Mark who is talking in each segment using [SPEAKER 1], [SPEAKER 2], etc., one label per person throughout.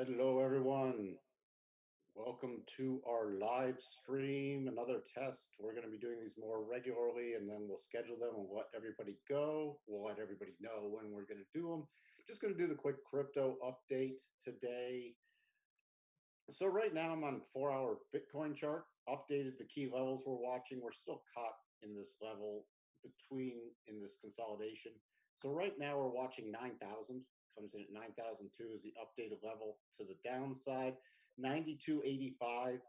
[SPEAKER 1] Hello, everyone. Welcome to our live stream, another test. We're going to be doing these more regularly, and then we'll schedule them and let everybody go. We'll let everybody know when we're going to do them. Just going to do the quick crypto update today. So right now I'm on 4-hour Bitcoin chart, updated the key levels we're watching. We're still caught in this level in this consolidation. So right now we're watching 9,000. Comes in at 9,002 is the updated level to the downside. 92.85.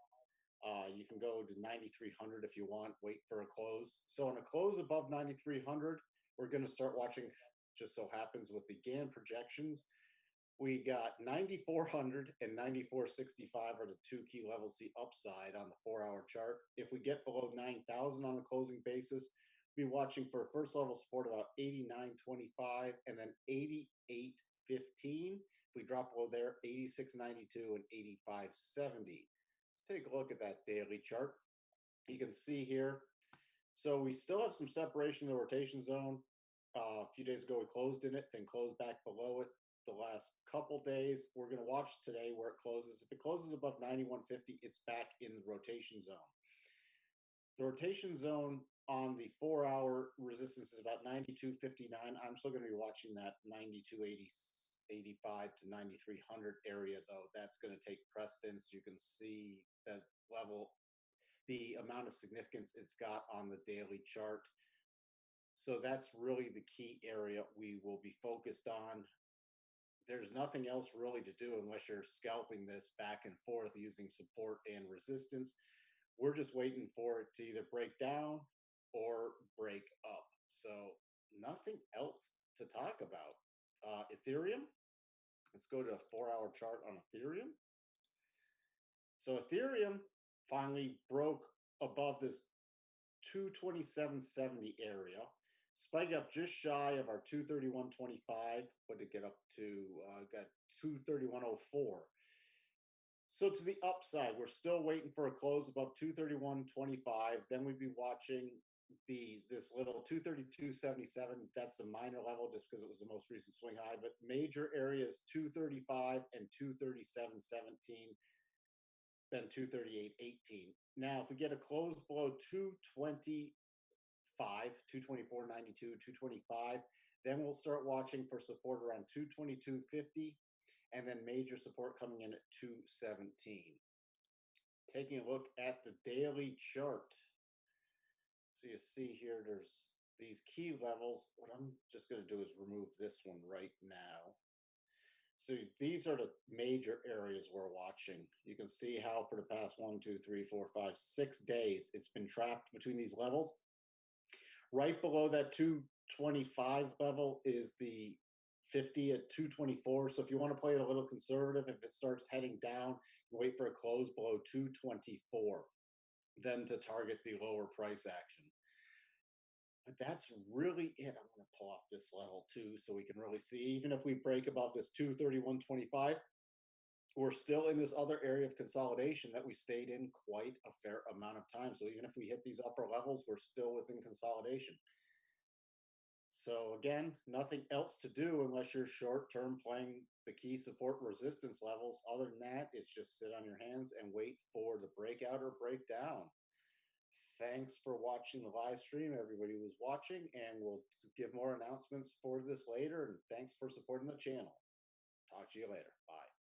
[SPEAKER 1] You can go to 9,300 if you want. Wait for a close. So on a close above 9,300, we're going to start watching. Just so happens with the GAN projections, we got 9,400 and 9,465 are the two key levels, the upside on the 4-hour chart. If we get below 9,000 on a closing basis, be watching for first level support about 89.25 and then 88.15. If we drop below there, 86.92 and 85.70. Let's take a look at that daily chart. You can see here. So we still have some separation in the rotation zone. A few days ago, we closed in it, then closed back below it. The last couple days, we're going to watch today where it closes. If it closes above 91.50, it's back in the rotation zone. The rotation zone on the 4-hour resistance is about 92.59. I'm still going to be watching that 92.85 to 9,300 area, though. That's going to take precedence. You can see that level, the amount of significance it's got on the daily chart. So that's really the key area we will be focused on. There's nothing else really to do unless you're scalping this back and forth using support and resistance. We're just waiting for it to either break down or break up. So nothing else to talk about. Ethereum, let's go to a 4-hour chart on Ethereum. So Ethereum finally broke above this 227.70 area, spiked up just shy of our 231.25. What did it get up to? Got 231.04. So to the upside, we're still waiting for a close above 231.25. Then we'd be watching this little 232.77. That's the minor level just because it was the most recent swing high. But major areas 235 and 237.17, then 238.18. Now, if we get a close below 225, 224.92, 225, then we'll start watching for support around 222.50. And then major support coming in at 217. Taking a look at the daily chart. So you see here, there's these key levels. What I'm just going to do is remove this one right now. So these are the major areas we're watching. You can see how for the past 1, 2, 3, 4, 5, 6 days, it's been trapped between these levels. Right below that 225 level is the 50 at 224. So if you want to play it a little conservative, if it starts heading down, you wait for a close below 224, then to target the lower price action. But that's really it. I'm going to pull off this level too so we can really see. Even if we break above this 231.25, we're still in this other area of consolidation that we stayed in quite a fair amount of time. So even if we hit these upper levels, we're still within consolidation. So again, nothing else to do unless you're short-term playing the key support resistance levels. Other than that, it's just sit on your hands and wait for the breakout or breakdown. Thanks for watching the live stream, everybody who's watching, and we'll give more announcements for this later. And thanks for supporting the channel. Talk to you later. Bye.